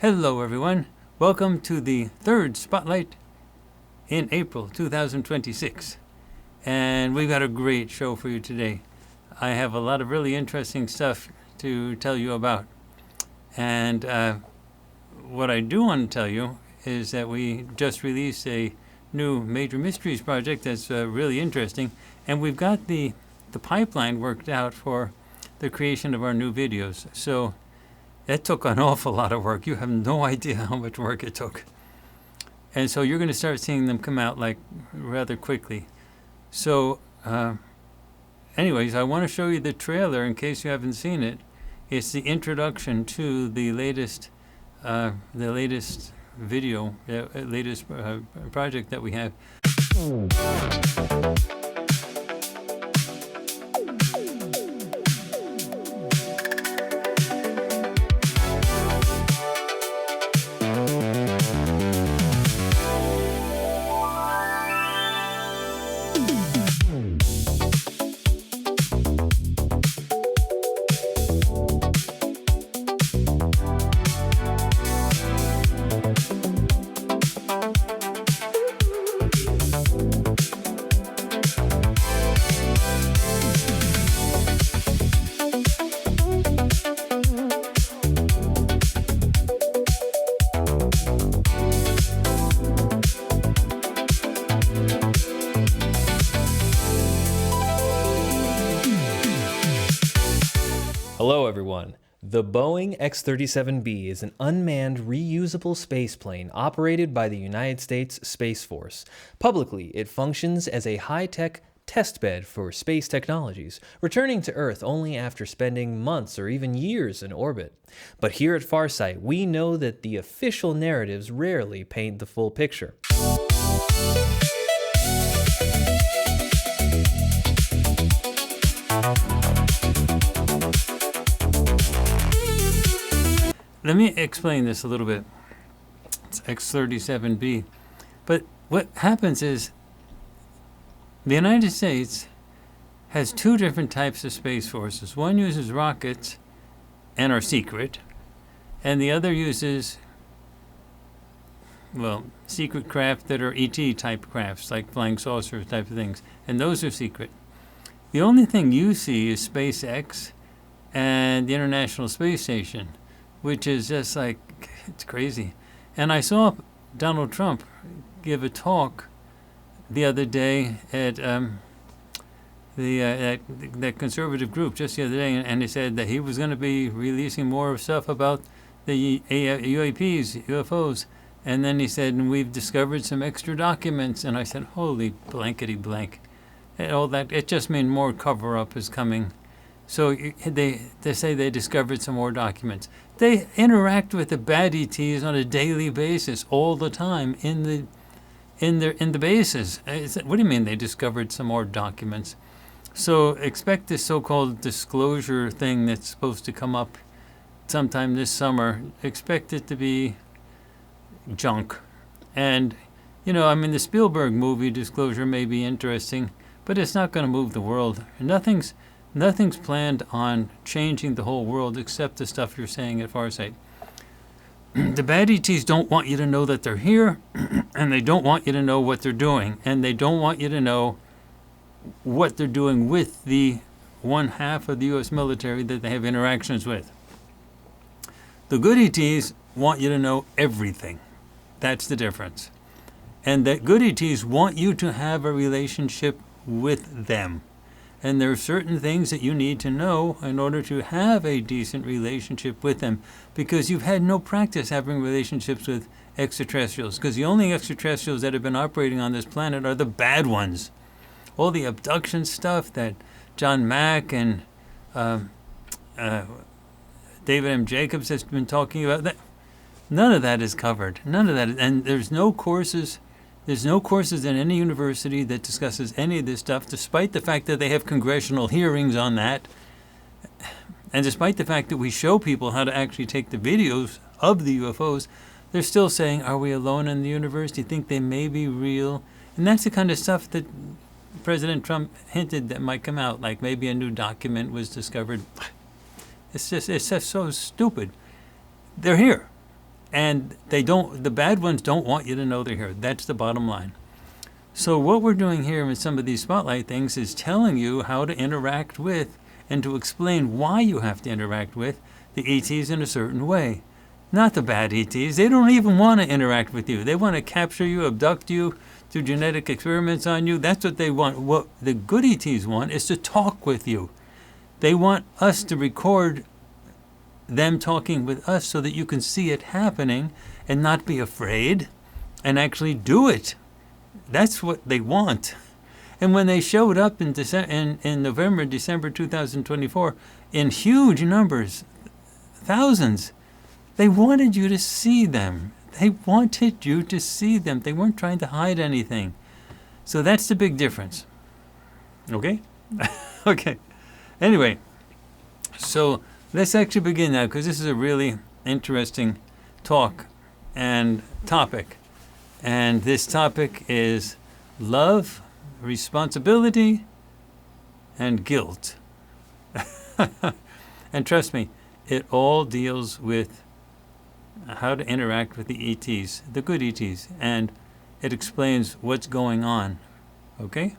Hello everyone, welcome to the third Spotlight in April 2026. And we've got a great show for you today. I have a lot of really interesting stuff to tell you about. And what I do want to tell you is that we just released a new Major Mysteries project that's really interesting. And we've got the pipeline worked out for the creation of our new videos. So that took an awful lot of work. You have no idea how much work it took. And so you're going to start seeing them come out like rather quickly. So anyways, I want to show you the trailer in case you haven't seen it. It's the introduction to the latest video, latest project that we have. Hello everyone. The Boeing X-37B is an unmanned reusable spaceplane operated by the United States Space Force. Publicly, it functions as a high-tech testbed for space technologies, returning to Earth only after spending months or even years in orbit. But here at Farsight, we know that the official narratives rarely paint the full picture. Let me explain this a little bit. It's X-37B. But what happens is the United States has two different types of space forces. One uses rockets and are secret, and the other uses, well, secret craft that are ET type crafts, like flying saucer type of things, and those are secret. The only thing you see is SpaceX and the International Space Station, which is just like, it's crazy. And I saw Donald Trump give a talk the other day at that conservative group just the other day, and he said that he was going to be releasing more stuff about the UAPs, UFOs. And then he said, and we've discovered some extra documents. And I said, holy blankety blank. And all that, it just means more cover-up is coming. So they say they discovered some more documents. They interact with the bad ETs on a daily basis, all the time in the bases. What do you mean they discovered some more documents? So expect this so-called disclosure thing that's supposed to come up sometime this summer. Expect it to be junk. And the Spielberg movie Disclosure may be interesting, but it's not going to move the world. Nothing's planned on changing the whole world except the stuff you're saying at Farsight. The bad ETs don't want you to know that they're here, and they don't want you to know what they're doing, and they don't want you to know what they're doing with the one half of the U.S. military that they have interactions with. The good ETs want you to know everything. That's the difference. And the good ETs want you to have a relationship with them. And there are certain things that you need to know in order to have a decent relationship with them, because you've had no practice having relationships with extraterrestrials, because the only extraterrestrials that have been operating on this planet are the bad ones. All the abduction stuff that John Mack and David M. Jacobs has been talking about, none of that is covered. None of that. And there's no courses in any university that discusses any of this stuff, despite the fact that they have congressional hearings on that. And despite the fact that we show people how to actually take the videos of the UFOs, they're still saying, are we alone in the universe? Do you think they may be real? And that's the kind of stuff that President Trump hinted that might come out, like maybe a new document was discovered. It's just so stupid. They're here. And the bad ones don't want you to know they're here. That's the bottom line. So what we're doing here with some of these spotlight things is telling you how to interact with and to explain why you have to interact with the ETs in a certain way. Not the bad ETs. They don't even want to interact with you. They want to capture you, abduct you, do genetic experiments on you. That's what they want. What the good ETs want is to talk with you. They want us to record them talking with us so that you can see it happening and not be afraid and actually do it. That's what they want. And when they showed up in November, December 2024, in huge numbers, thousands, they wanted you to see them. They wanted you to see them. They weren't trying to hide anything. So that's the big difference. Okay? Okay. Anyway, so let's actually begin now, because this is a really interesting talk and topic. And this topic is love, responsibility, and guilt. And trust me, it all deals with how to interact with the ETs, the good ETs, and it explains what's going on. Okay?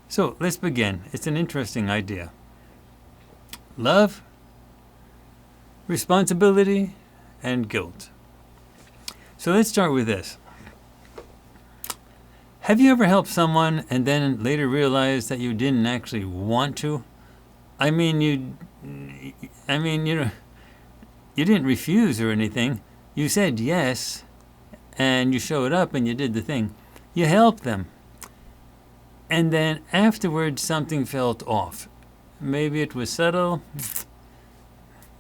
So let's begin. It's an interesting idea. Love, responsibility, and guilt. So let's start with this. Have you ever helped someone and then later realized that you didn't actually want to? I mean, you didn't refuse or anything. You said yes, and you showed up and you did the thing. You helped them. And then afterwards, something felt off. Maybe it was subtle.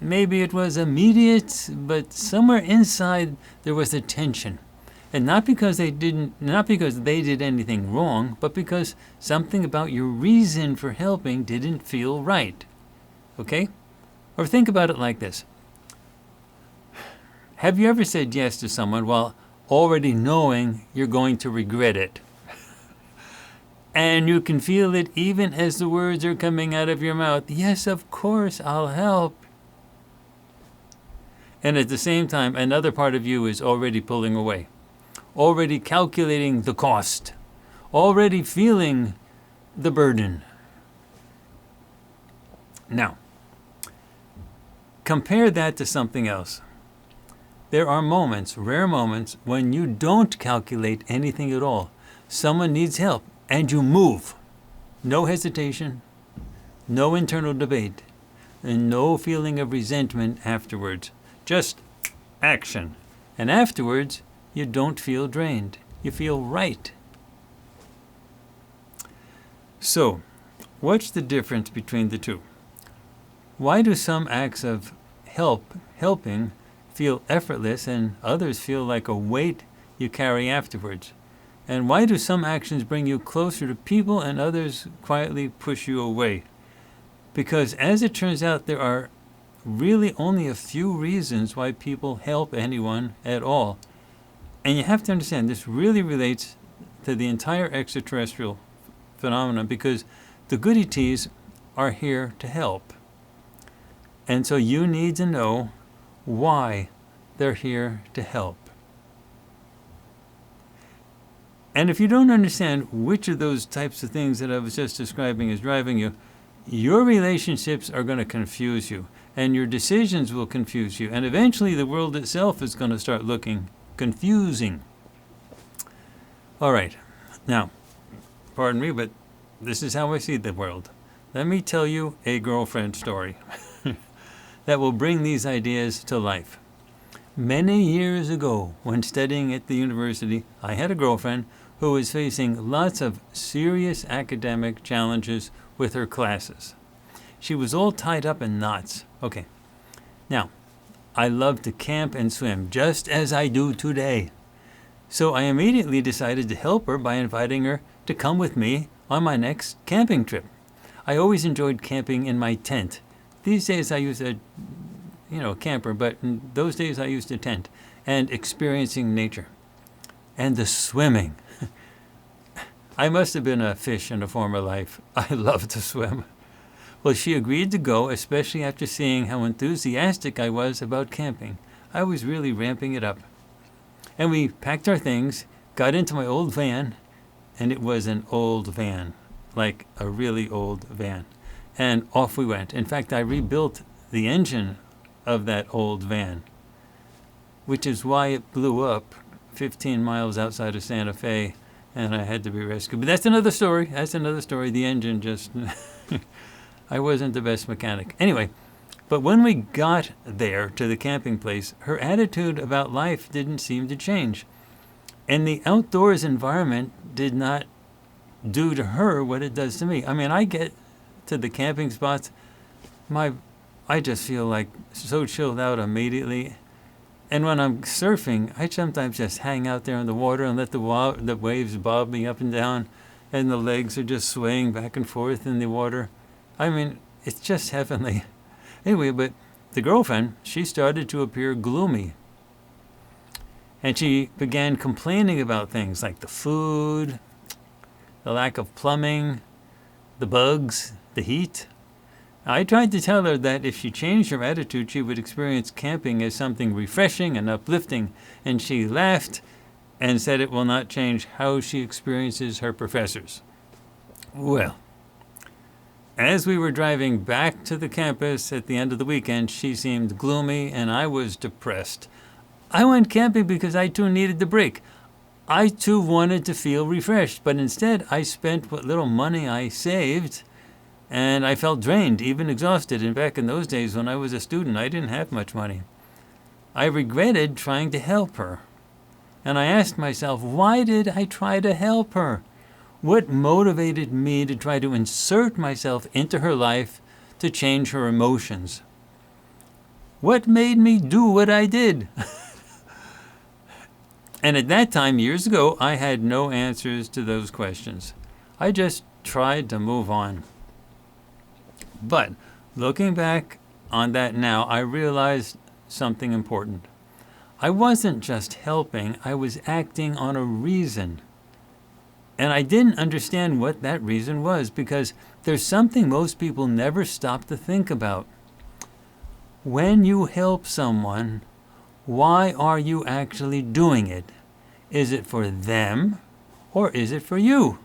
Maybe it was immediate, but somewhere inside there was a tension. And not because they did anything wrong, but because something about your reason for helping didn't feel right. Okay? Or think about it like this. Have you ever said yes to someone while already knowing you're going to regret it? And you can feel it even as the words are coming out of your mouth. Yes, of course, I'll help. And at the same time, another part of you is already pulling away, already calculating the cost, already feeling the burden. Now, compare that to something else. There are moments, rare moments, when you don't calculate anything at all. Someone needs help, and you move. No hesitation, no internal debate, and no feeling of resentment afterwards. Just action. And afterwards, you don't feel drained. You feel right. So, what's the difference between the two? Why do some acts of helping, feel effortless and others feel like a weight you carry afterwards? And why do some actions bring you closer to people and others quietly push you away? Because as it turns out, there are really only a few reasons why people help anyone at all. And you have to understand, this really relates to the entire extraterrestrial phenomenon, because the good ETs are here to help. And so you need to know why they're here to help. And if you don't understand which of those types of things that I was just describing is driving you, your relationships are going to confuse you, and your decisions will confuse you, and eventually the world itself is going to start looking confusing. All right. Now, pardon me, but this is how I see the world. Let me tell you a girlfriend story that will bring these ideas to life. Many years ago, when studying at the university, I had a girlfriend who was facing lots of serious academic challenges with her classes. She was all tied up in knots. Okay. Now, I love to camp and swim, just as I do today. So I immediately decided to help her by inviting her to come with me on my next camping trip. I always enjoyed camping in my tent. These days I use a camper, but in those days I used a tent, and experiencing nature. And the swimming. I must have been a fish in a former life. I love to swim. Well, she agreed to go, especially after seeing how enthusiastic I was about camping. I was really ramping it up. And we packed our things, got into my old van, and it was an old van, like a really old van. And off we went. In fact, I rebuilt the engine of that old van, which is why it blew up 15 miles outside of Santa Fe, and I had to be rescued. But that's another story. That's another story. The engine just... I wasn't the best mechanic. Anyway, but when we got there to the camping place, her attitude about life didn't seem to change. And the outdoors environment did not do to her what it does to me. I mean, I get to the camping spots, I just feel like so chilled out immediately. And when I'm surfing, I sometimes just hang out there in the water and let the waves bob me up and down, and the legs are just swaying back and forth in the water. I mean, it's just heavenly. Anyway, but the girlfriend, she started to appear gloomy. And she began complaining about things like the food, the lack of plumbing, the bugs, the heat. I tried to tell her that if she changed her attitude, she would experience camping as something refreshing and uplifting, and she laughed and said it will not change how she experiences her professors. Well, as we were driving back to the campus at the end of the weekend, she seemed gloomy and I was depressed. I went camping because I too needed the break. I too wanted to feel refreshed, but instead I spent what little money I saved, and I felt drained, even exhausted. And back in those days when I was a student, I didn't have much money. I regretted trying to help her. And I asked myself, why did I try to help her? What motivated me to try to insert myself into her life to change her emotions? What made me do what I did? And at that time, years ago, I had no answers to those questions. I just tried to move on. But looking back on that now, I realized something important. I wasn't just helping, I was acting on a reason. And I didn't understand what that reason was, because there's something most people never stop to think about. When you help someone, why are you actually doing it? Is it for them or is it for you?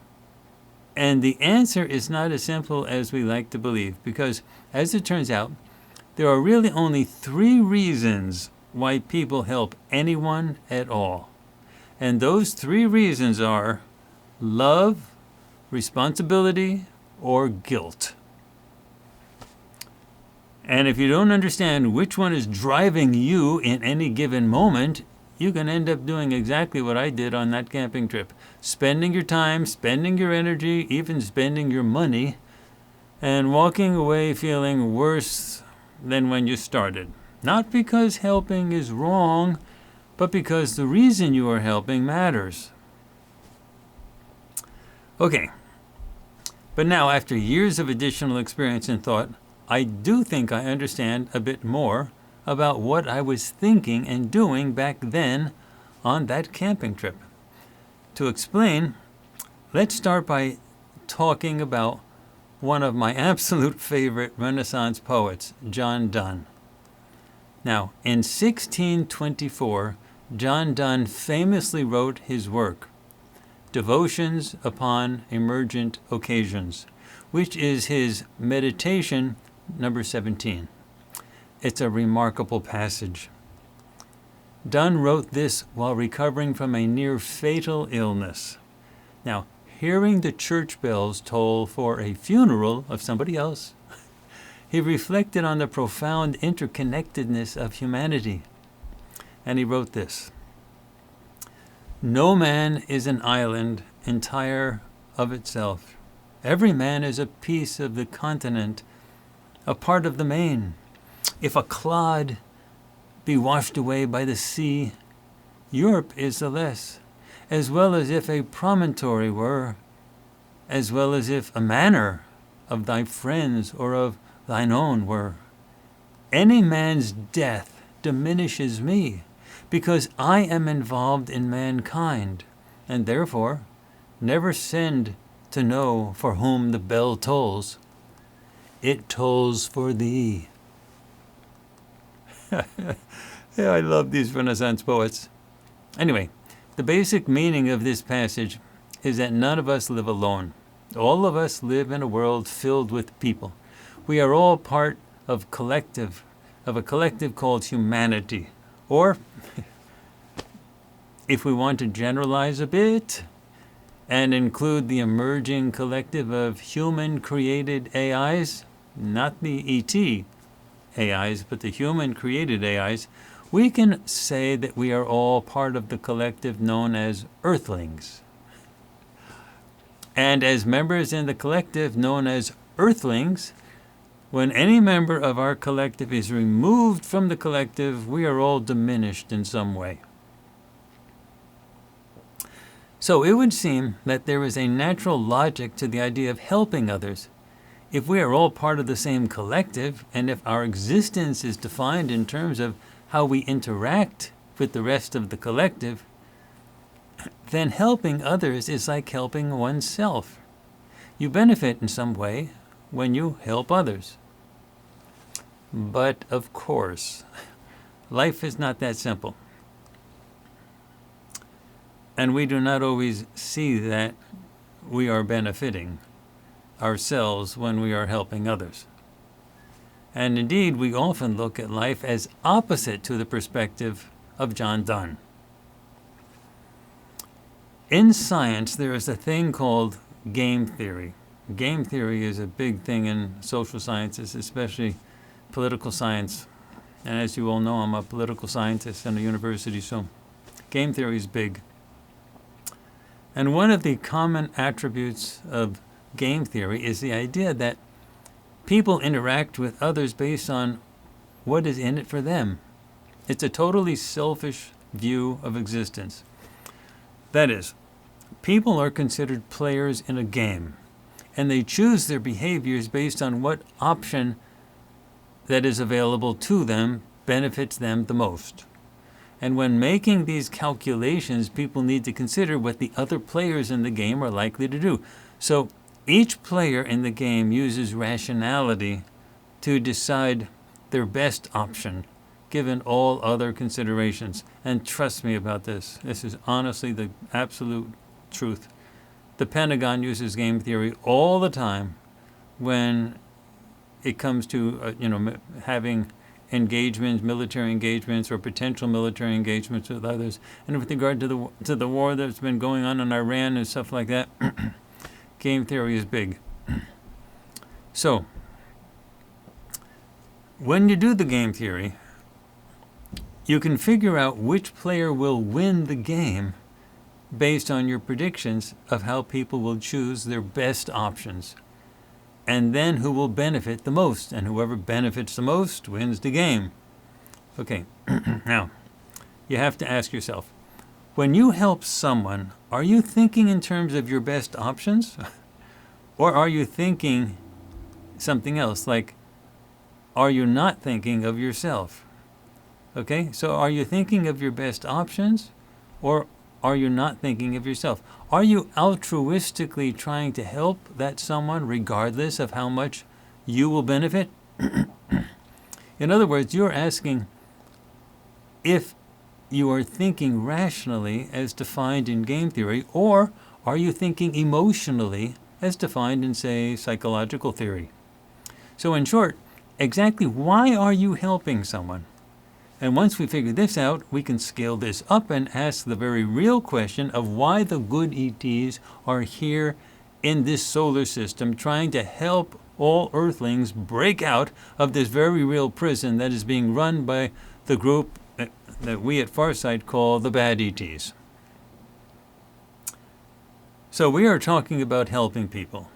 And the answer is not as simple as we like to believe, because as it turns out, there are really only 3 reasons why people help anyone at all. And those 3 reasons are love, responsibility, or guilt. And if you don't understand which one is driving you in any given moment, you can end up doing exactly what I did on that camping trip. Spending your time, spending your energy, even spending your money, and walking away feeling worse than when you started. Not because helping is wrong, but because the reason you are helping matters. Okay, but now after years of additional experience and thought, I do think I understand a bit more about what I was thinking and doing back then on that camping trip. To explain, let's start by talking about one of my absolute favorite Renaissance poets, John Donne. Now, in 1624, John Donne famously wrote his work, Devotions upon Emergent Occasions, which is his meditation number 17. It's a remarkable passage. Donne wrote this while recovering from a near-fatal illness. Now, hearing the church bells toll for a funeral of somebody else, he reflected on the profound interconnectedness of humanity. And he wrote this: No man is an island entire of itself. Every man is a piece of the continent, a part of the main. If a clod be washed away by the sea, Europe is the less, as well as if a promontory were, as well as if a manor of thy friends or of thine own were. Any man's death diminishes me, because I am involved in mankind, and therefore never send to know for whom the bell tolls. It tolls for thee. Yeah, I love these Renaissance poets. Anyway, the basic meaning of this passage is that none of us live alone. All of us live in a world filled with people. We are all part of a collective called humanity. Or, if we want to generalize a bit and include the emerging collective of human-created AIs, not the ET AIs, but the human-created AIs, we can say that we are all part of the collective known as Earthlings. And as members in the collective known as Earthlings, when any member of our collective is removed from the collective, we are all diminished in some way. So it would seem that there is a natural logic to the idea of helping others. If we are all part of the same collective, and if our existence is defined in terms of how we interact with the rest of the collective, then helping others is like helping oneself. You benefit in some way when you help others. But of course, life is not that simple. And we do not always see that we are benefiting ourselves when we are helping others. And indeed, we often look at life as opposite to the perspective of John Donne. In science, there is a thing called game theory. Game theory is a big thing in social sciences, especially political science. And as you all know, I'm a political scientist in a university, so game theory is big. And one of the common attributes of game theory is the idea that people interact with others based on what is in it for them. It's a totally selfish view of existence. That is, people are considered players in a game, and they choose their behaviors based on what option that is available to them benefits them the most. And when making these calculations, people need to consider what the other players in the game are likely to do. So each player in the game uses rationality to decide their best option, given all other considerations. And trust me about this. This is honestly the absolute truth. The Pentagon uses game theory all the time when it comes to having engagements, military engagements, or potential military engagements with others. And with regard to the war that's been going on in Iran and stuff like that, game theory is big. So, when you do the game theory, you can figure out which player will win the game based on your predictions of how people will choose their best options, and then who will benefit the most, and whoever benefits the most wins the game. Okay, now, you have to ask yourself, when you help someone, are you thinking in terms of your best options? Or are you thinking something else, like, are you not thinking of yourself? Okay, so are you thinking of your best options, or are you not thinking of yourself? Are you altruistically trying to help that someone regardless of how much you will benefit? In other words, you're asking if you are thinking rationally as defined in game theory, or are you thinking emotionally as defined in, say, psychological theory? So in short, exactly why are you helping someone? And once we figure this out, we can scale this up and ask the very real question of why the good ETs are here in this solar system trying to help all Earthlings break out of this very real prison that is being run by the group that we at Farsight call the bad ETs. So we are talking about helping people.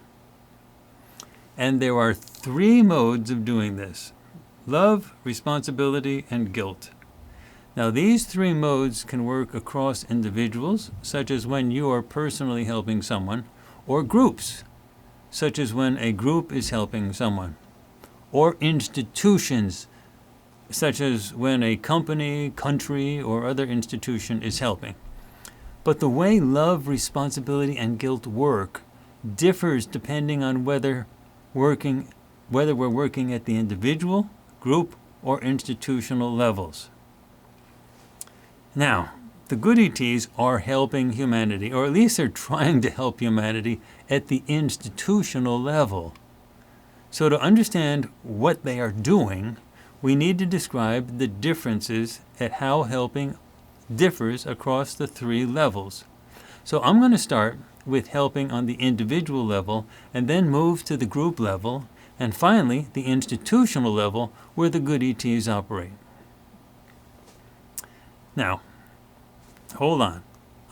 And there are 3 modes of doing this: love, responsibility, and guilt. Now, these 3 modes can work across individuals, such as when you are personally helping someone, or groups, such as when a group is helping someone, or institutions, such as when a company, country, or other institution is helping. But the way love, responsibility, and guilt work differs depending on whether we're working at the individual, group, or institutional levels. Now, the good ETs are helping humanity, or at least they're trying to help humanity at the institutional level. So to understand what they are doing, we need to describe the differences at how helping differs across the three levels. So I'm going to start with helping on the individual level and then move to the group level and finally the institutional level where the good ETs operate. Now, hold on.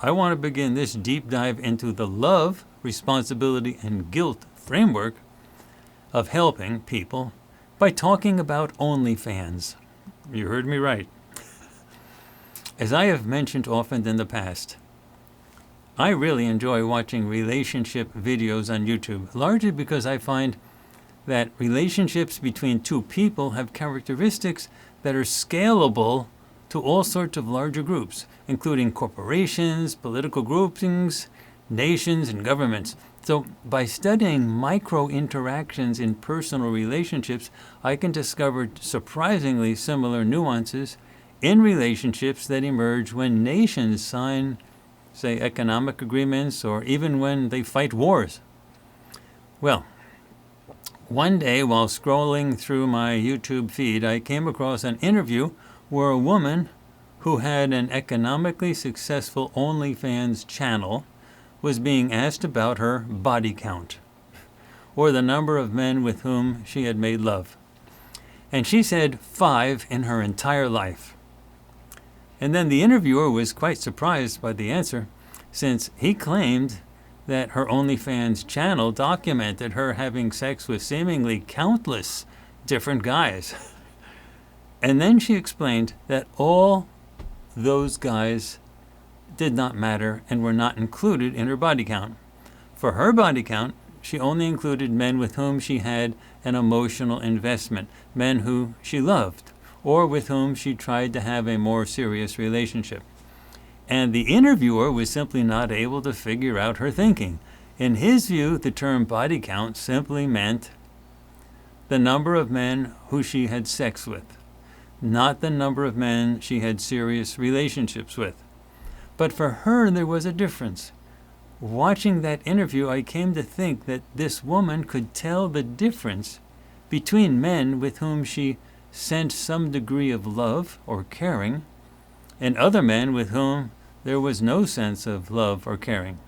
I want to begin this deep dive into the love, responsibility, and guilt framework of helping people by talking about OnlyFans. You heard me right. As I have mentioned often in the past, I really enjoy watching relationship videos on YouTube, largely because I find that relationships between two people have characteristics that are scalable to all sorts of larger groups, including corporations, political groupings, nations, and governments. So by studying micro interactions in personal relationships, I can discover surprisingly similar nuances in relationships that emerge when nations sign, say, economic agreements or even when they fight wars. Well, one day while scrolling through my YouTube feed, I came across an interview where a woman who had an economically successful OnlyFans channel was being asked about her body count, or the number of men with whom she had made love. And she said 5 in her entire life. And then the interviewer was quite surprised by the answer, since he claimed that her OnlyFans channel documented her having sex with seemingly countless different guys. And then she explained that all those guys did not matter and were not included in her body count. For her body count, she only included men with whom she had an emotional investment, men who she loved, or with whom she tried to have a more serious relationship. And the interviewer was simply not able to figure out her thinking. In his view, the term body count simply meant the number of men who she had sex with, not the number of men she had serious relationships with. But for her, there was a difference. Watching that interview, I came to think that this woman could tell the difference between men with whom she sent some degree of love or caring, and other men with whom there was no sense of love or caring.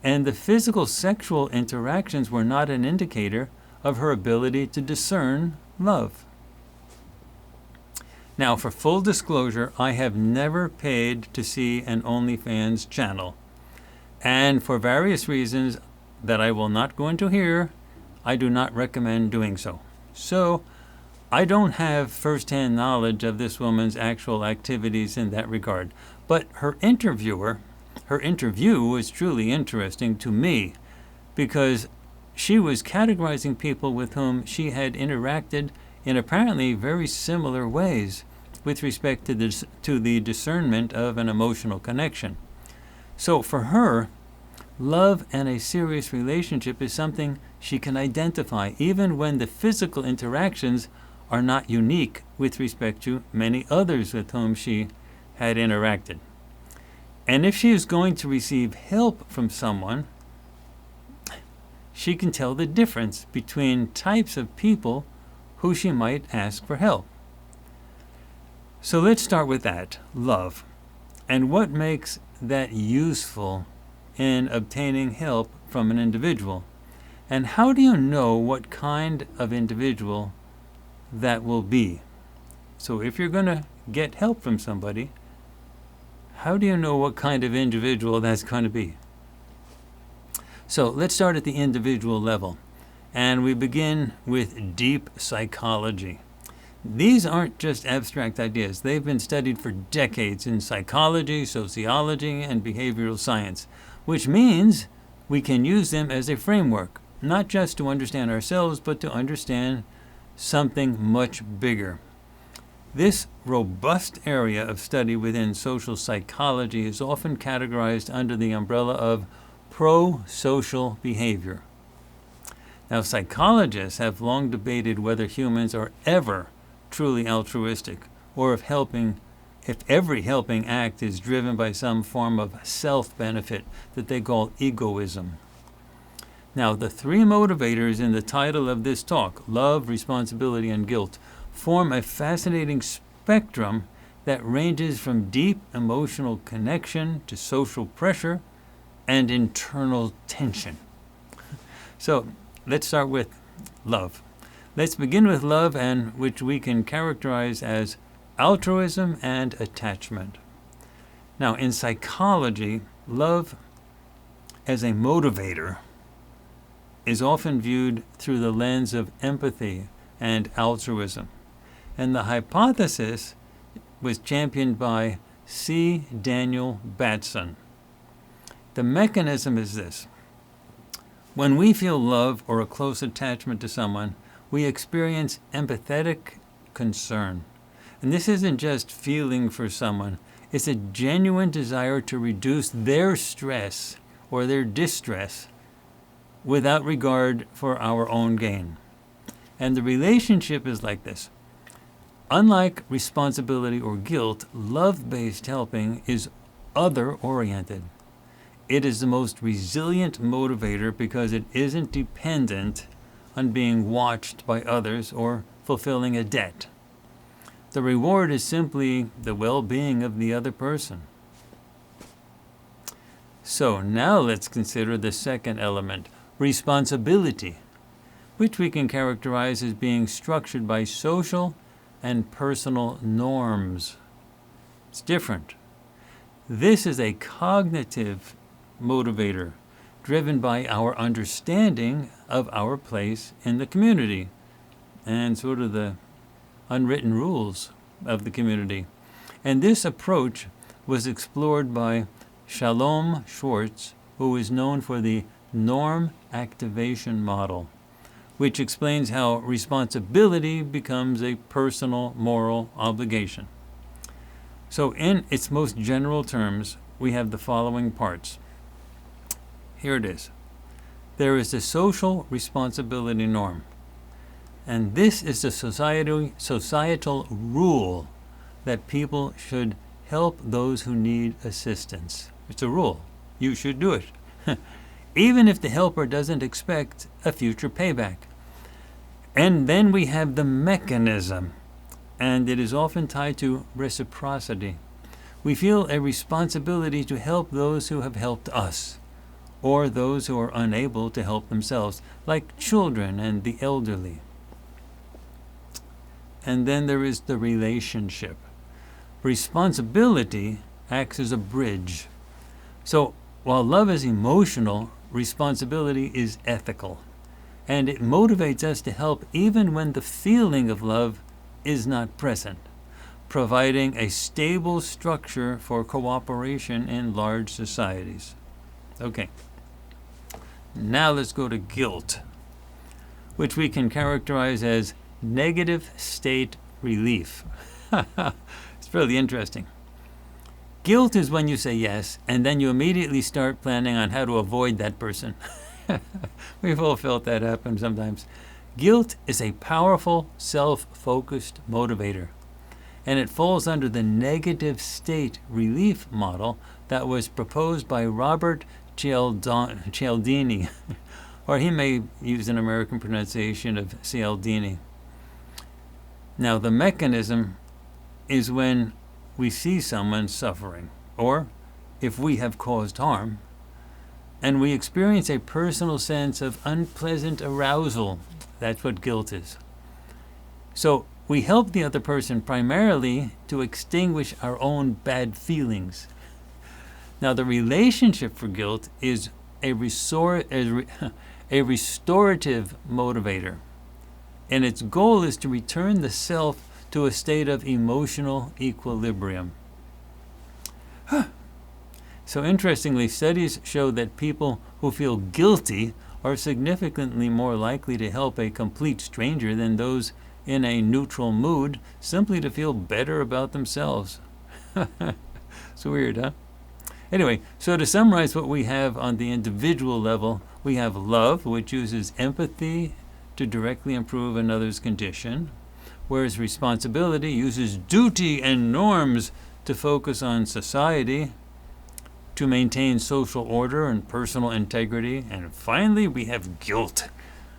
And the physical sexual interactions were not an indicator of her ability to discern love. Now, for full disclosure, I have never paid to see an OnlyFans channel. And for various reasons that I will not go into here, I do not recommend doing so. So, I don't have first-hand knowledge of this woman's actual activities in that regard. But her interview was truly interesting to me because she was categorizing people with whom she had interacted in apparently very similar ways with respect to the discernment of an emotional connection. So for her, love and a serious relationship is something she can identify, even when the physical interactions are not unique with respect to many others with whom she had interacted. And if she is going to receive help from someone, she can tell the difference between types of people who she might ask for help. So let's start with that, love, and what makes that useful in obtaining help from an individual. And how do you know what kind of individual that will be? So if you're going to get help from somebody, how do you know what kind of individual that's going to be? So let's start at the individual level. And we begin with deep psychology. These aren't just abstract ideas. They've been studied for decades in psychology, sociology, and behavioral science, which means we can use them as a framework, not just to understand ourselves, but to understand something much bigger. This robust area of study within social psychology is often categorized under the umbrella of pro-social behavior. Now, psychologists have long debated whether humans are ever truly altruistic or if helping if every helping act is driven by some form of self-benefit that they call egoism. Now, the three motivators in the title of this talk, love, responsibility, and guilt, form a fascinating spectrum that ranges from deep emotional connection to social pressure and internal tension. So, let's start with love. Let's begin with love, and which we can characterize as altruism and attachment. Now, in psychology, love as a motivator is often viewed through the lens of empathy and altruism. And the hypothesis was championed by C. Daniel Batson. The mechanism is this. When we feel love or a close attachment to someone, we experience empathetic concern. And this isn't just feeling for someone. It's a genuine desire to reduce their stress or their distress without regard for our own gain. And the relationship is like this. Unlike responsibility or guilt, love-based helping is other-oriented. It is the most resilient motivator because it isn't dependent on being watched by others or fulfilling a debt. The reward is simply the well-being of the other person. So now let's consider the second element, responsibility, which we can characterize as being structured by social and personal norms. It's different. This is a cognitive motivator driven by our understanding of our place in the community and sort of the unwritten rules of the community. And this approach was explored by Shalom Schwartz, who is known for the norm activation model, which explains how responsibility becomes a personal moral obligation. So in its most general terms, we have the following parts. Here it is. There is the social responsibility norm. And this is the societal rule that people should help those who need assistance. It's a rule. You should do it. Even if the helper doesn't expect a future payback. And then we have the mechanism, and it is often tied to reciprocity. We feel a responsibility to help those who have helped us, or those who are unable to help themselves, like children and the elderly. And then there is the relationship. Responsibility acts as a bridge. So while love is emotional, responsibility is ethical. And it motivates us to help even when the feeling of love is not present, providing a stable structure for cooperation in large societies. Okay. Now let's go to guilt, which we can characterize as negative state relief. It's really interesting. Guilt is when you say yes, and then you immediately start planning on how to avoid that person. We've all felt that happen sometimes. Guilt is a powerful, self-focused motivator, and it falls under the negative state relief model that was proposed by Robert Cialdini, or he may use an American pronunciation of Cialdini. Now, the mechanism is when we see someone suffering, or if we have caused harm, and we experience a personal sense of unpleasant arousal. That's what guilt is. So we help the other person primarily to extinguish our own bad feelings. Now, the relationship for guilt is a restorative motivator, and its goal is to return the self to a state of emotional equilibrium. So interestingly, studies show that people who feel guilty are significantly more likely to help a complete stranger than those in a neutral mood, simply to feel better about themselves. It's weird, huh? Anyway, so to summarize what we have on the individual level, we have love, which uses empathy to directly improve another's condition, whereas responsibility uses duty and norms to focus on society, to maintain social order and personal integrity. And finally, we have guilt,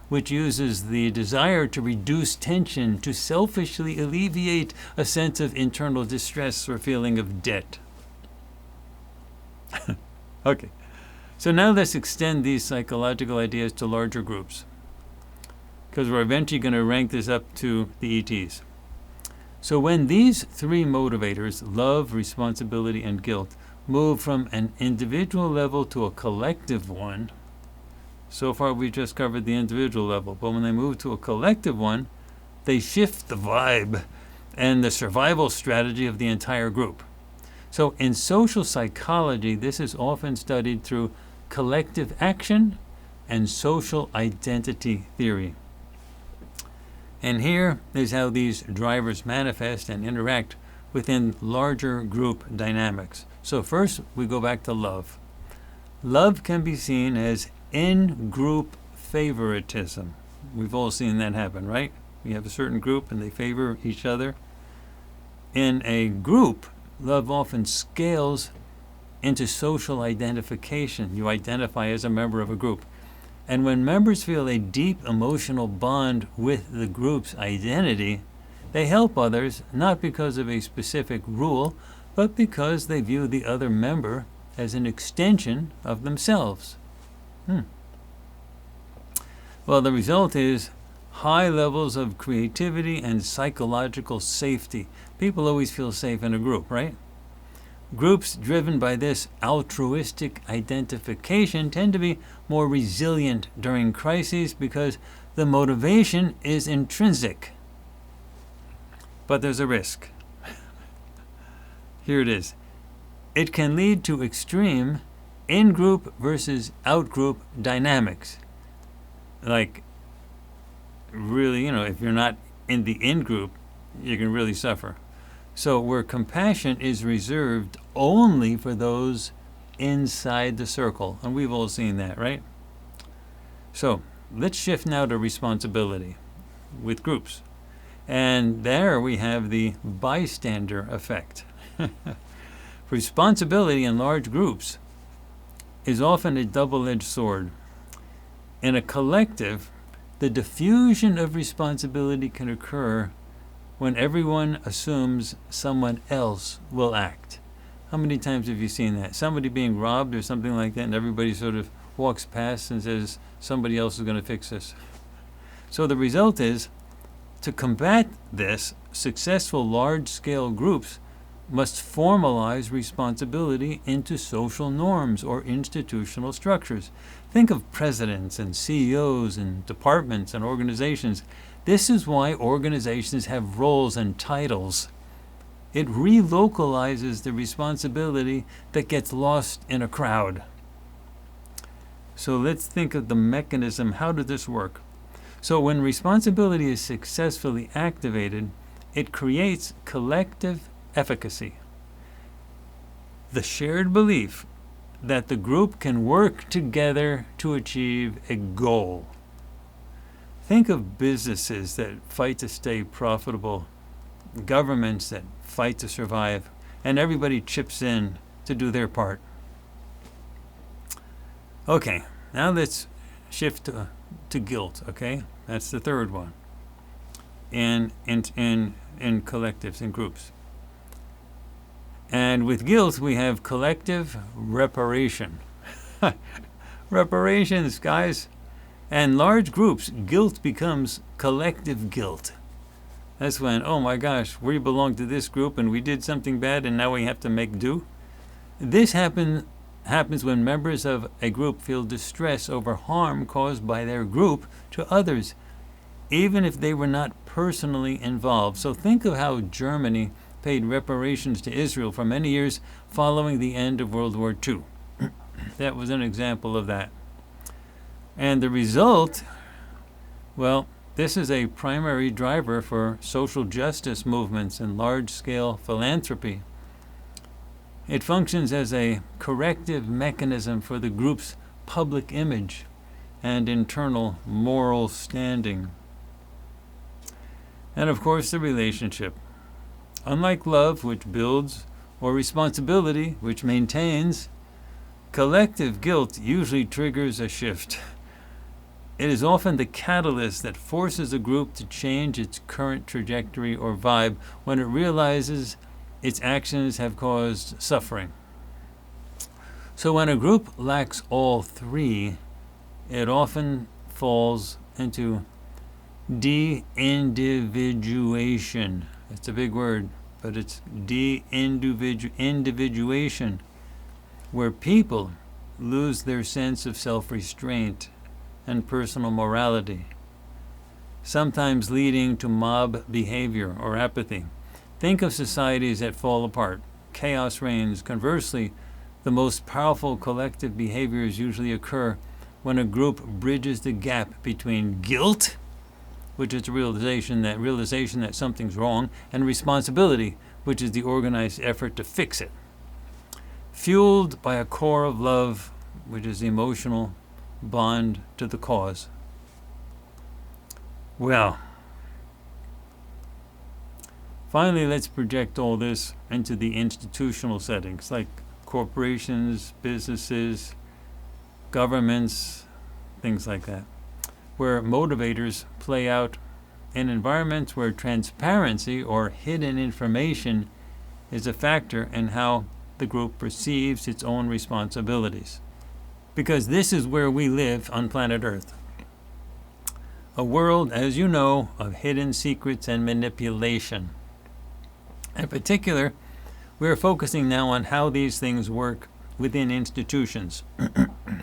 which uses the desire to reduce tension to selfishly alleviate a sense of internal distress or feeling of debt. Okay, so now let's extend these psychological ideas to larger groups, because we're eventually going to rank this up to the ETs. So when these three motivators, love, responsibility, and guilt, move from an individual level to a collective one, so far we just covered the individual level, but when they move to a collective one, they shift the vibe and the survival strategy of the entire group. So in social psychology, this is often studied through collective action and social identity theory. And here is how these drivers manifest and interact within larger group dynamics. So first, we go back to love. Love can be seen as in-group favoritism. We've all seen that happen, right? We have a certain group and they favor each other. In a group, love often scales into social identification. You identify as a member of a group. And when members feel a deep emotional bond with the group's identity, they help others not because of a specific rule, but because they view the other member as an extension of themselves. Well, the result is high levels of creativity and psychological safety. People always feel safe in a group, right? Groups driven by this altruistic identification tend to be more resilient during crises because the motivation is intrinsic. But there's a risk. Here it is. It can lead to extreme in-group versus out-group dynamics. Like, really, if you're not in the in-group, you can really suffer. So where compassion is reserved only for those inside the circle. And we've all seen that, right? So let's shift now to responsibility with groups. And there we have the bystander effect. Responsibility in large groups is often a double-edged sword. In a collective, the diffusion of responsibility can occur when everyone assumes someone else will act. How many times have you seen that? Somebody being robbed or something like that, and everybody sort of walks past and says, somebody else is going to fix this. So the result is, to combat this, successful large-scale groups must formalize responsibility into social norms or institutional structures. Think of presidents and CEOs and departments and organizations. This is why organizations have roles and titles. It relocalizes the responsibility that gets lost in a crowd. So let's think of the mechanism. How did this work? So when responsibility is successfully activated, it creates collective efficacy. The shared belief that the group can work together to achieve a goal. Think of businesses that fight to stay profitable, governments that fight to survive, and everybody chips in to do their part. Okay, now let's shift to guilt, okay? That's the third one. In collectives, in groups. And with guilt, we have collective reparation. Reparations, guys. And large groups, guilt becomes collective guilt. That's when, oh my gosh, we belong to this group and we did something bad and now we have to make do. This happens when members of a group feel distress over harm caused by their group to others, even if they were not personally involved. So think of how Germany paid reparations to Israel for many years following the end of World War II. That was an example of that. And the result, well, this is a primary driver for social justice movements and large-scale philanthropy. It functions as a corrective mechanism for the group's public image and internal moral standing. And of course, the relationship. Unlike love, which builds or responsibility, which maintains, collective guilt usually triggers a shift. It is often the catalyst that forces a group to change its current trajectory or vibe when it realizes its actions have caused suffering. So when a group lacks all three, it often falls into de-individuation. It's a big word, but it's de-individuation, where people lose their sense of self-restraint and personal morality, sometimes leading to mob behavior or apathy. Think of societies that fall apart. Chaos reigns. Conversely, the most powerful collective behaviors usually occur when a group bridges the gap between guilt, which is the realization that something's wrong, and responsibility, which is the organized effort to fix it. Fueled by a core of love, which is the emotional bond to the cause. Well, finally, let's project all this into the institutional settings, like corporations, businesses, governments, things like that, where motivators play out in environments where transparency or hidden information is a factor in how the group perceives its own responsibilities. Because this is where we live on planet Earth. A world, as you know, of hidden secrets and manipulation. In particular, we are focusing now on how these things work within institutions,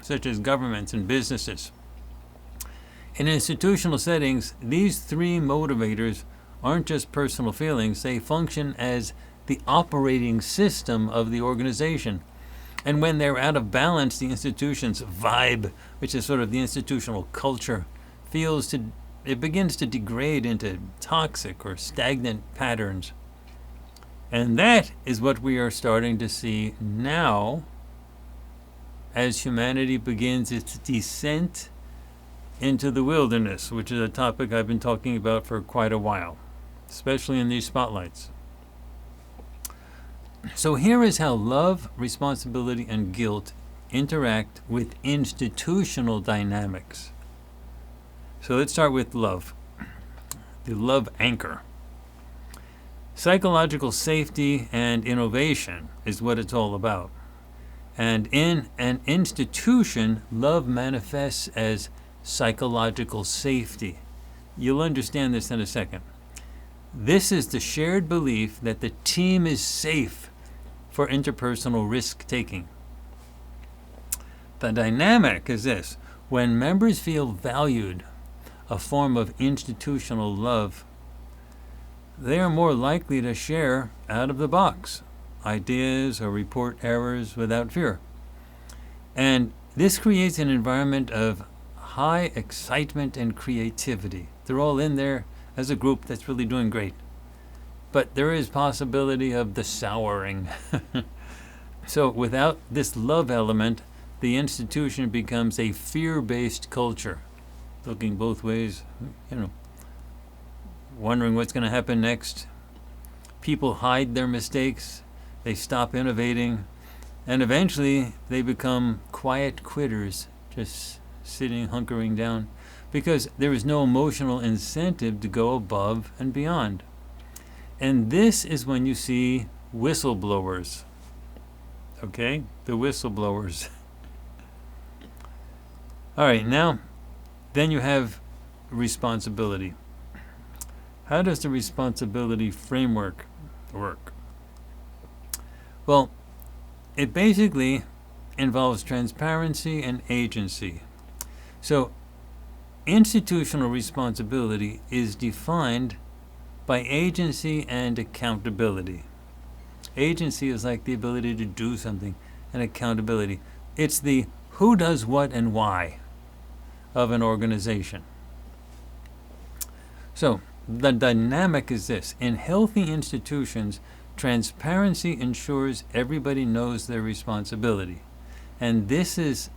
such as governments and businesses. In institutional settings, these three motivators aren't just personal feelings, they function as the operating system of the organization. And when they're out of balance, the institution's vibe, which is sort of the institutional culture, it begins to degrade into toxic or stagnant patterns. And that is what we are starting to see now as humanity begins its descent into the wilderness, which is a topic I've been talking about for quite a while, especially in these spotlights. So here is how love, responsibility, and guilt interact with institutional dynamics. So let's start with love, the love anchor. Psychological safety and innovation is what it's all about. And in an institution, love manifests as psychological safety. You'll understand this in a second. This is the shared belief that the team is safe for interpersonal risk-taking. The dynamic is this: when members feel valued, a form of institutional love, they are more likely to share out of the box ideas or report errors without fear. And this creates an environment of high excitement and creativity. They're all in there as a group that's really doing great. But there is possibility of the souring. So without this love element, the institution becomes a fear-based culture, looking both ways, wondering what's going to happen next. People hide their mistakes, they stop innovating, and eventually they become quiet quitters, just sitting, hunkering down, because there is no emotional incentive to go above and beyond. And this is when you see whistleblowers. Okay? The whistleblowers. All right, now, then you have responsibility. How does the responsibility framework work? Well, it basically involves transparency and agency. So, institutional responsibility is defined by agency and accountability. Agency is like the ability to do something, and accountability, it's the who does what and why of an organization. So the dynamic is this: in healthy institutions, transparency ensures everybody knows their responsibility. And this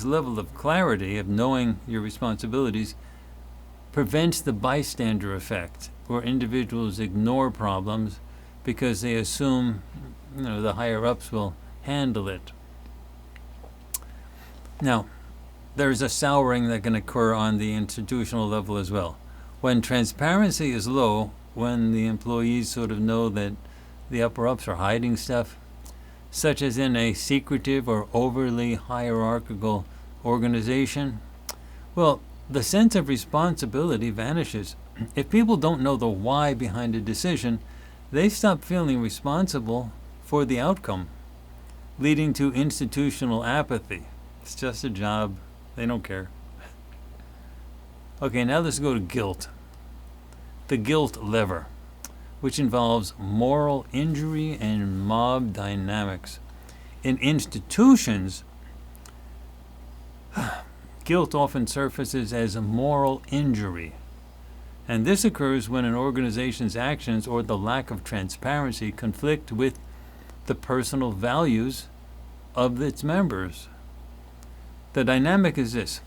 level of clarity of knowing your responsibilities prevents the bystander effect, where individuals ignore problems because they assume the higher ups will handle it. Now, there's a souring that can occur on the institutional level as well. When transparency is low, when the employees sort of know that the upper ups are hiding stuff, such as in a secretive or overly hierarchical organization, well, the sense of responsibility vanishes. If people don't know the why behind a decision, they stop feeling responsible for the outcome, leading to institutional apathy. It's just a job. They don't care. Okay, now let's go to guilt. The guilt lever, which involves moral injury and mob dynamics. In institutions, guilt often surfaces as a moral injury. And this occurs when an organization's actions or the lack of transparency conflict with the personal values of its members. The dynamic is this.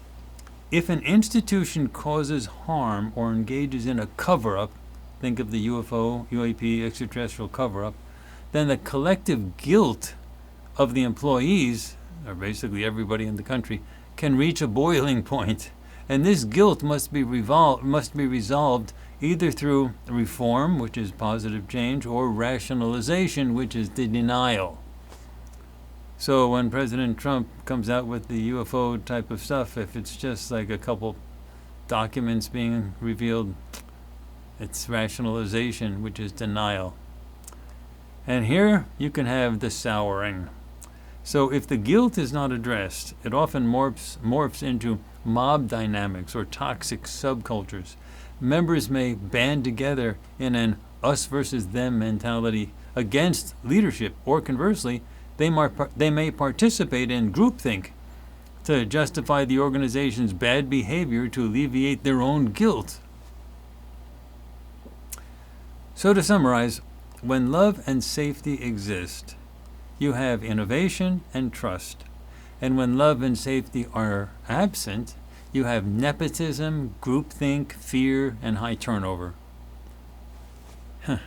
If an institution causes harm or engages in a cover-up, think of the UFO, UAP, extraterrestrial cover-up, then the collective guilt of the employees, or basically everybody in the country, can reach a boiling point. And this guilt must be resolved either through reform, which is positive change, or rationalization, which is the denial. So when President Trump comes out with the UFO type of stuff, if it's just like a couple documents being revealed, it's rationalization, which is denial. And here you can have the souring. So if the guilt is not addressed, it often morphs into mob dynamics or toxic subcultures. Members may band together in an us versus them mentality against leadership, or conversely, they may participate in groupthink to justify the organization's bad behavior to alleviate their own guilt. So to summarize, when love and safety exist, you have innovation and trust. And when love and safety are absent, you have nepotism, groupthink, fear, and high turnover. And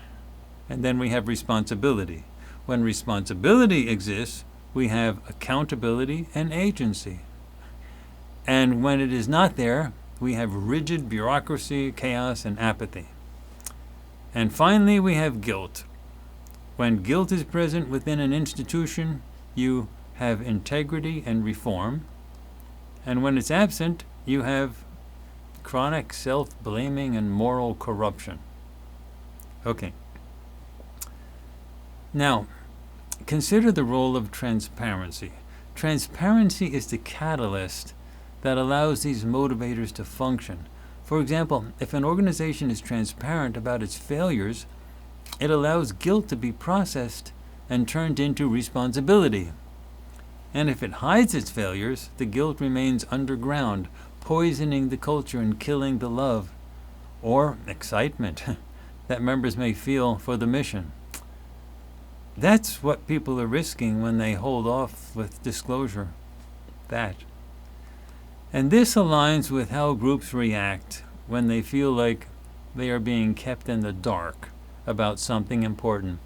then we have responsibility. When responsibility exists, we have accountability and agency. And when it is not there, we have rigid bureaucracy, chaos, and apathy. And finally, we have guilt. When guilt is present within an institution, you have integrity and reform. And when it's absent, you have chronic self-blaming and moral corruption. Okay. Now, consider the role of transparency. Transparency is the catalyst that allows these motivators to function. For example, if an organization is transparent about its failures, it allows guilt to be processed and turned into responsibility. And if it hides its failures, the guilt remains underground, poisoning the culture and killing the love or excitement that members may feel for the mission. That's what people are risking when they hold off with disclosure. That. And this aligns with how groups react when they feel like they are being kept in the dark about something important.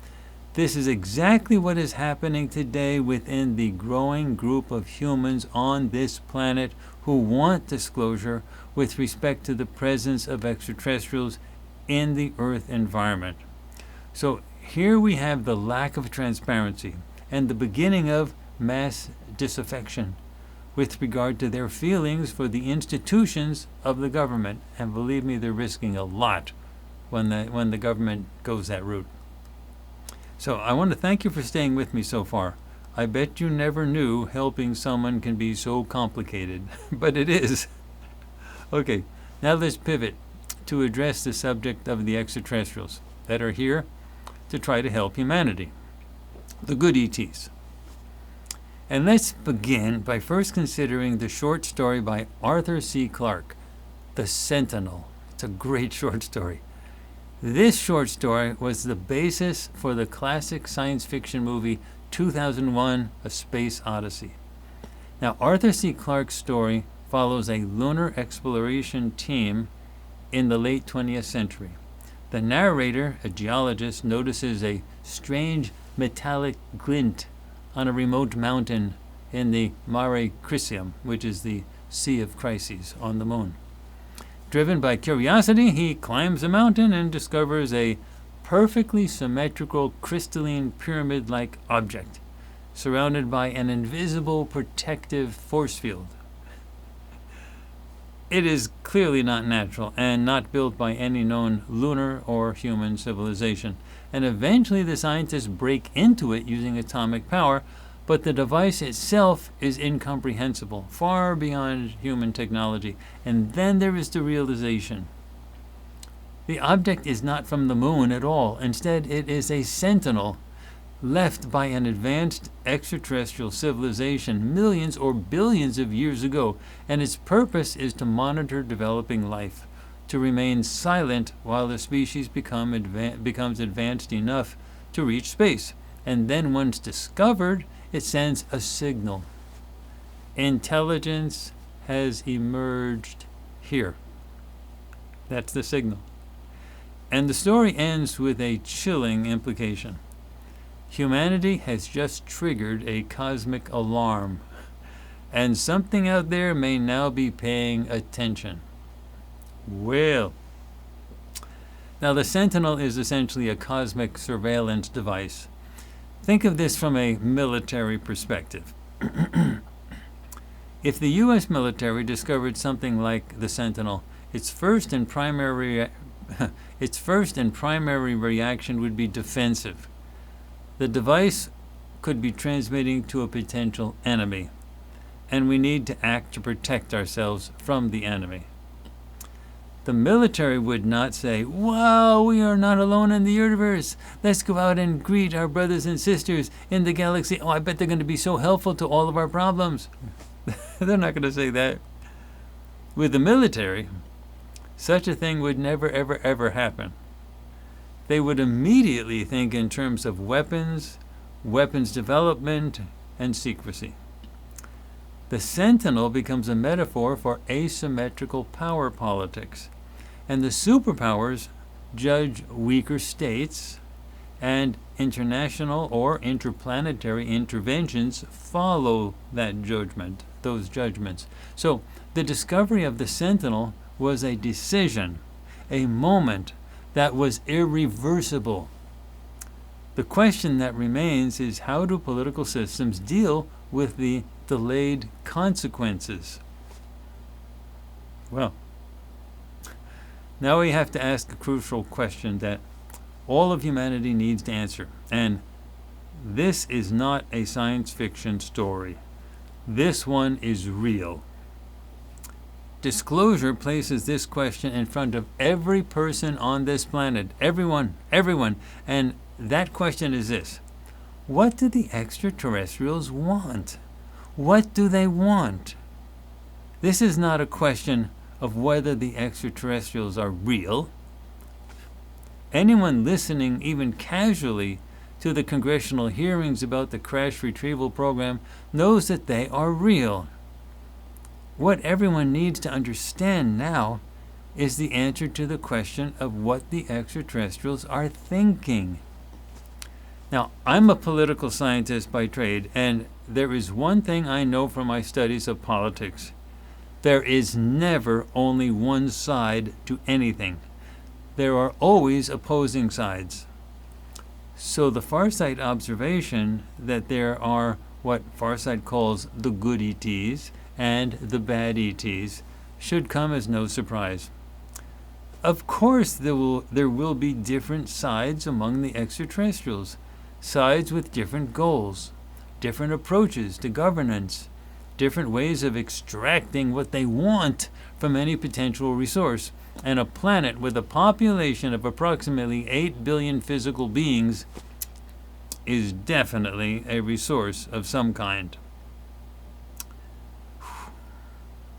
This is exactly what is happening today within the growing group of humans on this planet who want disclosure with respect to the presence of extraterrestrials in the Earth environment. So here we have the lack of transparency and the beginning of mass disaffection with regard to their feelings for the institutions of the government. And believe me, they're risking a lot when the government goes that route. So I want to thank you for staying with me so far. I bet you never knew helping someone can be so complicated, but it is. Okay, now let's pivot to address the subject of the extraterrestrials that are here to try to help humanity, the good ETs. And let's begin by first considering the short story by Arthur C. Clarke, The Sentinel. It's a great short story. This short story was the basis for the classic science fiction movie 2001: A Space Odyssey. Now, Arthur C. Clarke's story follows a lunar exploration team in the late 20th century. The narrator, a geologist, notices a strange metallic glint on a remote mountain in the Mare Crisium, which is the Sea of Crises on the moon. Driven by curiosity, he climbs the mountain and discovers a perfectly symmetrical crystalline pyramid-like object surrounded by an invisible protective force field. It is clearly not natural and not built by any known lunar or human civilization, and eventually the scientists break into it using atomic power, but the device itself is incomprehensible, far beyond human technology. And then there is the realization. The object is not from the moon at all. Instead, it is a sentinel left by an advanced extraterrestrial civilization millions or billions of years ago, and its purpose is to monitor developing life, to remain silent while the species becomes advanced enough to reach space. And then once discovered, it sends a signal. Intelligence has emerged here. That's the signal. And the story ends with a chilling implication. Humanity has just triggered a cosmic alarm, and something out there may now be paying attention. Well, now the Sentinel is essentially a cosmic surveillance device. Think of this from a military perspective. If the U.S. military discovered something like the Sentinel, its first and primary reaction would be defensive. The device could be transmitting to a potential enemy, and we need to act to protect ourselves from the enemy. The military would not say, "Wow, we are not alone in the universe. Let's go out and greet our brothers and sisters in the galaxy. Oh, I bet they're going to be so helpful to all of our problems." They're not going to say that. With the military, such a thing would never, ever, ever happen. They would immediately think in terms of weapons, weapons development, and secrecy. The Sentinel becomes a metaphor for asymmetrical power politics, and the superpowers judge weaker states, and international or interplanetary interventions follow that judgment, those judgments. So the discovery of the Sentinel was a decision, a moment that was irreversible. The question that remains is, how do political systems deal with the delayed consequences? Well, now we have to ask a crucial question that all of humanity needs to answer. And this is not a science fiction story. This one is real. Disclosure places this question in front of every person on this planet. Everyone. And that question is this: what do the extraterrestrials want? What do they want? This is not a question of whether the extraterrestrials are real. Anyone listening, even casually, to the congressional hearings about the crash retrieval program knows that they are real. What everyone needs to understand now is the answer to the question of what the extraterrestrials are thinking. Now, I'm a political scientist by trade, and there is one thing I know from my studies of politics. There is never only one side to anything. There are always opposing sides. So the Farsight observation that there are what Farsight calls the good ETs and the bad ETs should come as no surprise. Of course there will be different sides among the extraterrestrials, sides with different goals, different approaches to governance, different ways of extracting what they want from any potential resource. And a planet with a population of approximately 8 billion physical beings is definitely a resource of some kind.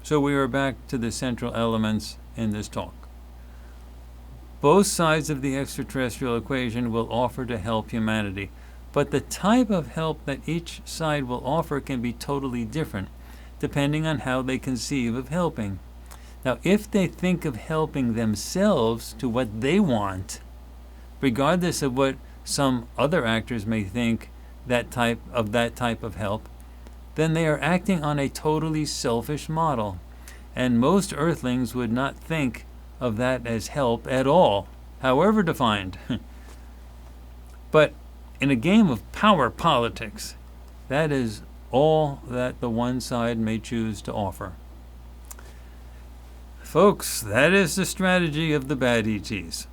So we are back to the central elements in this talk. Both sides of the extraterrestrial equation will offer to help humanity, but the type of help that each side will offer can be totally different, depending on how they conceive of helping. Now, if they think of helping themselves to what they want, regardless of what some other actors may think that type of help, then they are acting on a totally selfish model. And most Earthlings would not think of that as help at all, however defined. But in a game of power politics, that is all that the one side may choose to offer. Folks, that is the strategy of the bad ETs.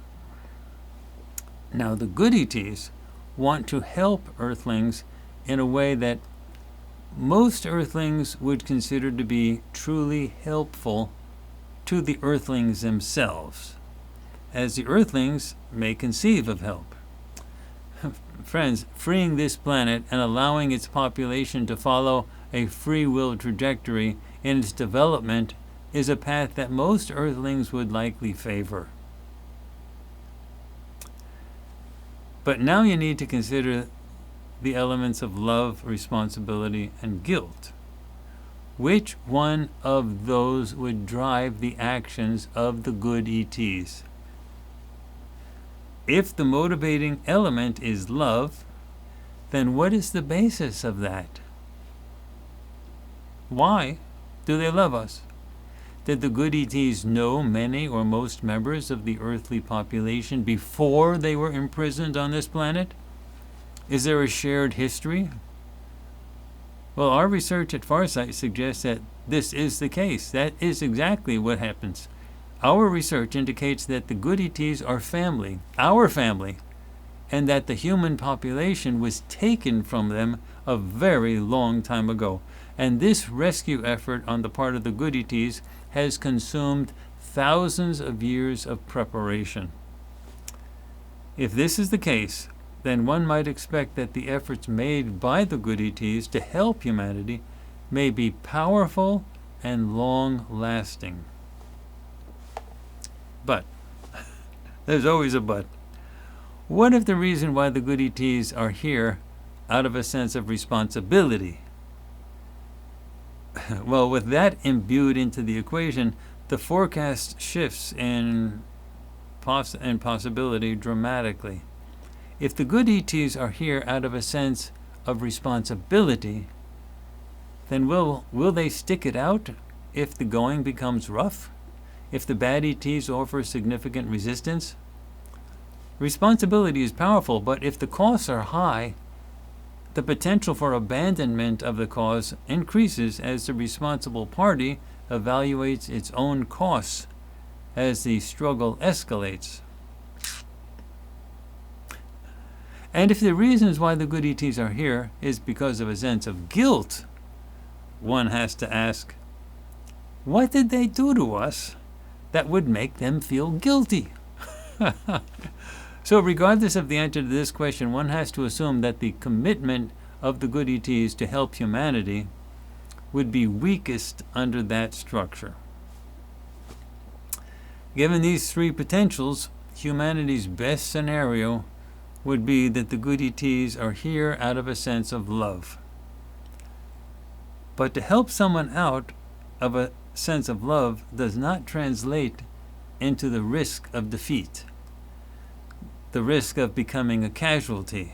Now, the good ETs want to help Earthlings in a way that most Earthlings would consider to be truly helpful to the Earthlings themselves, as the Earthlings may conceive of help. Friends, freeing this planet and allowing its population to follow a free will trajectory in its development is a path that most Earthlings would likely favor. But now you need to consider the elements of love, responsibility, and guilt. Which one of those would drive the actions of the good ETs? If the motivating element is love, then what is the basis of that? Why do they love us? Did the good ETs know many or most members of the earthly population before they were imprisoned on this planet? Is there a shared history? Well, our research at Farsight suggests that this is the case. That is exactly what happens. Our research indicates that the good ETs are family, our family, and that the human population was taken from them a very long time ago. And this rescue effort on the part of the good ETs has consumed thousands of years of preparation. If this is the case, then one might expect that the efforts made by the good ETs to help humanity may be powerful and long-lasting. But, there's always a but. What if the reason why the good ETs are here out of a sense of responsibility? Well, with that imbued into the equation, the forecast shifts in possibility dramatically. If the good ETs are here out of a sense of responsibility, then will they stick it out if the going becomes rough? If the bad ETs offer significant resistance? Responsibility is powerful, but if the costs are high, the potential for abandonment of the cause increases as the responsible party evaluates its own costs as the struggle escalates. And if the reasons why the good ETs are here is because of a sense of guilt, one has to ask, what did they do to us that would make them feel guilty? So regardless of the answer to this question, one has to assume that the commitment of the good ETs to help humanity would be weakest under that structure. Given these three potentials, humanity's best scenario would be that the good ETs are here out of a sense of love. But to help someone out of a sense of love does not translate into the risk of defeat, the risk of becoming a casualty,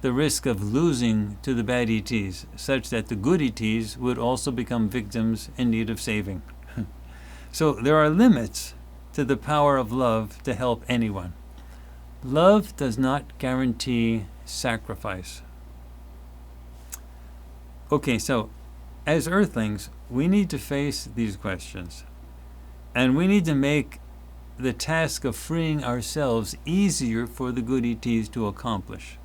the risk of losing to the bad ETs, such that the good ETs would also become victims in need of saving. So there are limits to the power of love to help anyone. Love does not guarantee sacrifice. Okay, so as Earthlings, we need to face these questions. And we need to make the task of freeing ourselves easier for the good ETs to accomplish.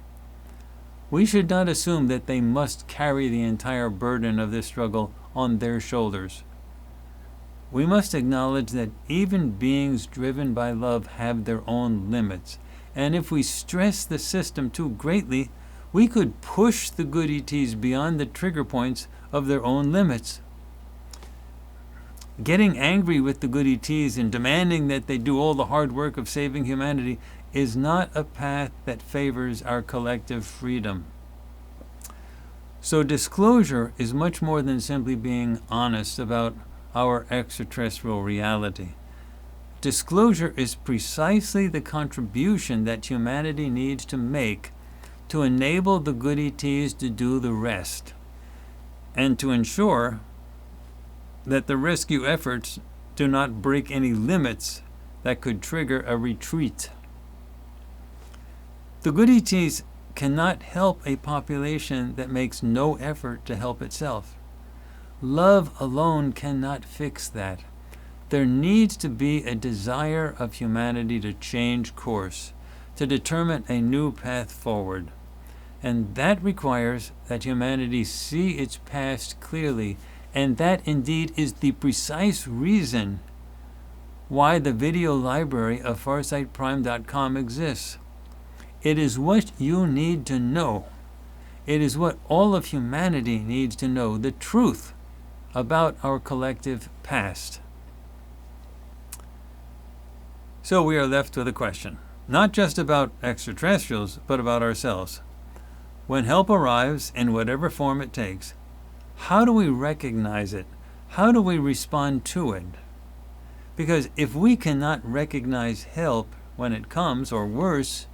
We should not assume that they must carry the entire burden of this struggle on their shoulders. We must acknowledge that even beings driven by love have their own limits. And if we stress the system too greatly, we could push the good ETs beyond the trigger points of their own limits. Getting angry with the good ETs and demanding that they do all the hard work of saving humanity is not a path that favors our collective freedom. So disclosure is much more than simply being honest about our extraterrestrial reality. Disclosure is precisely the contribution that humanity needs to make to enable the good ETs to do the rest, and to ensure that the rescue efforts do not break any limits that could trigger a retreat. The good ETs cannot help a population that makes no effort to help itself. Love alone cannot fix that. There needs to be a desire of humanity to change course, to determine a new path forward. And that requires that humanity see its past clearly, and that indeed is the precise reason why the video library of FarsightPrime.com exists. It is what you need to know. It is what all of humanity needs to know, the truth about our collective past. So we are left with a question, not just about extraterrestrials, but about ourselves. When help arrives, in whatever form it takes, how do we recognize it? How do we respond to it? Because if we cannot recognize help when it comes, or worse,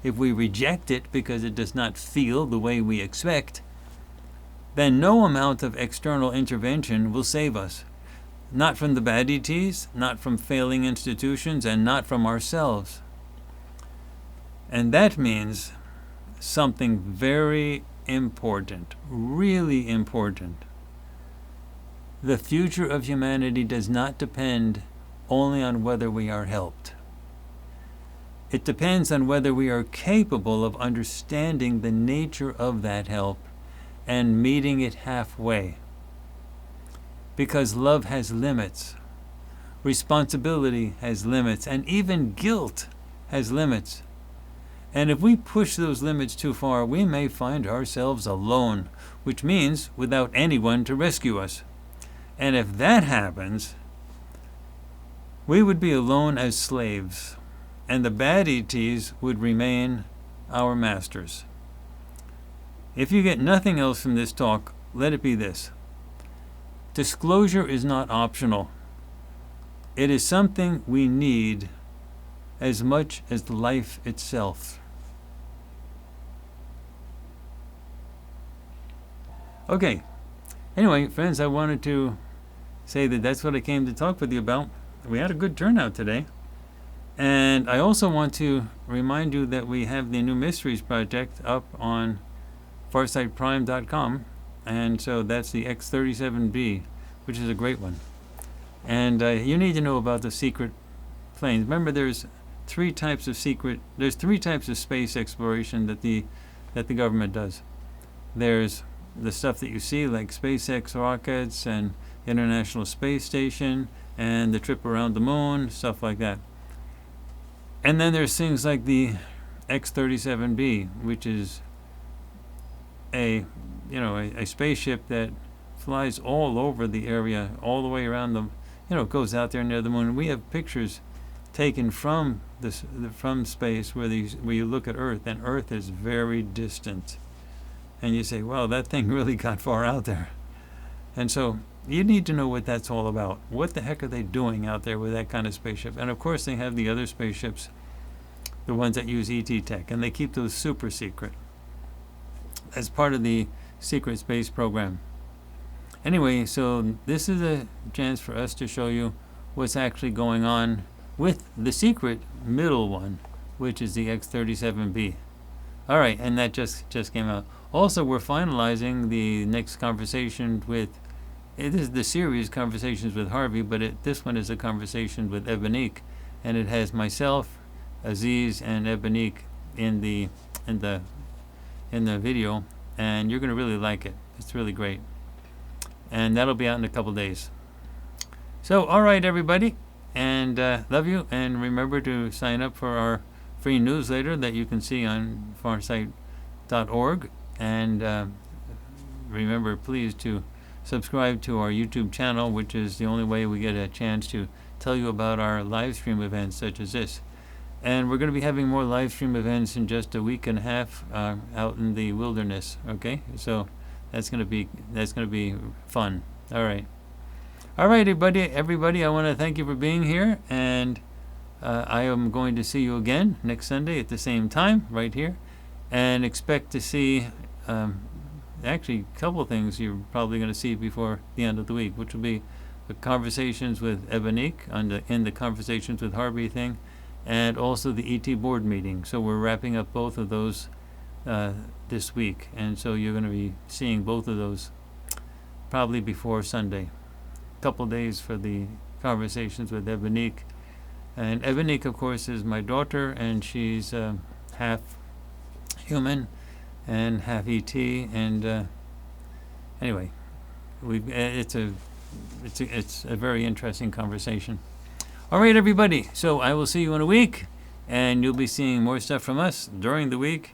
if we reject it because it does not feel the way we expect, then no amount of external intervention will save us. Not from the bad ETs, not from failing institutions, and not from ourselves. And that means something very important, really important. The future of humanity does not depend only on whether we are helped. It depends on whether we are capable of understanding the nature of that help and meeting it halfway. Because love has limits, responsibility has limits, and even guilt has limits. And if we push those limits too far, we may find ourselves alone, which means without anyone to rescue us. And if that happens, we would be alone as slaves, and the bad ETs would remain our masters. If you get nothing else from this talk, let it be this. Disclosure is not optional. It is something we need as much as life itself. Okay. Anyway, friends, I wanted to say that that's what I came to talk with you about. We had a good turnout today. And I also want to remind you that we have the new Mysteries Project up on FarsightPrime.com. And so that's the X-37B, which is a great one. And you need to know about the secret planes. Remember, there's three types of space exploration that the government does. There's the stuff that you see, like SpaceX rockets and International Space Station and the trip around the moon, stuff like that. And then there's things like the X-37B, which is a spaceship that flies all over the area, all the way around the, goes out there near the moon. We have pictures taken from space where you look at Earth, and Earth is very distant. And you say, wow, that thing really got far out there. And so you need to know what that's all about. What the heck are they doing out there with that kind of spaceship? And of course they have the other spaceships, the ones that use ET tech, and they keep those super secret as part of the secret space program. Anyway, so this is a chance for us to show you what's actually going on with the secret middle one, which is the X-37B. All right, and that just came out. Also, we're finalizing the next conversation with, it is the series Conversations with Harvey, but this one is a conversation with Ebonique, and it has myself, Aziz, and Ebonique in the video, and you're going to really like it. It's really great. And that'll be out in a couple days. So, all right, everybody, and love you, and remember to sign up for our free newsletter that you can see on farsight.org, and remember, please, to subscribe to our YouTube channel, which is the only way we get a chance to tell you about our live stream events such as this. And we're going to be having more live stream events in just a week and a half out in the wilderness. Okay, so that's going to be fun. All right, everybody. I want to thank you for being here, and I am going to see you again next Sunday at the same time, right here, and expect to see actually a couple of things you're probably going to see before the end of the week, which will be the conversations with Ebonique in the conversations with Harvey thing, and also the ET board meeting. So we're wrapping up both of those this week, and so you're going to be seeing both of those probably before Sunday. A couple days for the conversations with Ebonique. And Ebonique, of course, is my daughter, and she's half human and half ET. And anyway, it's a very interesting conversation. All right, everybody. So I will see you in a week, and you'll be seeing more stuff from us during the week.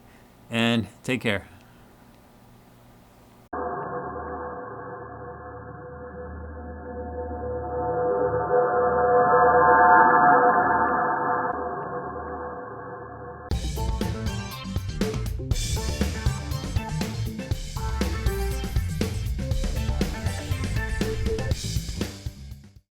And take care.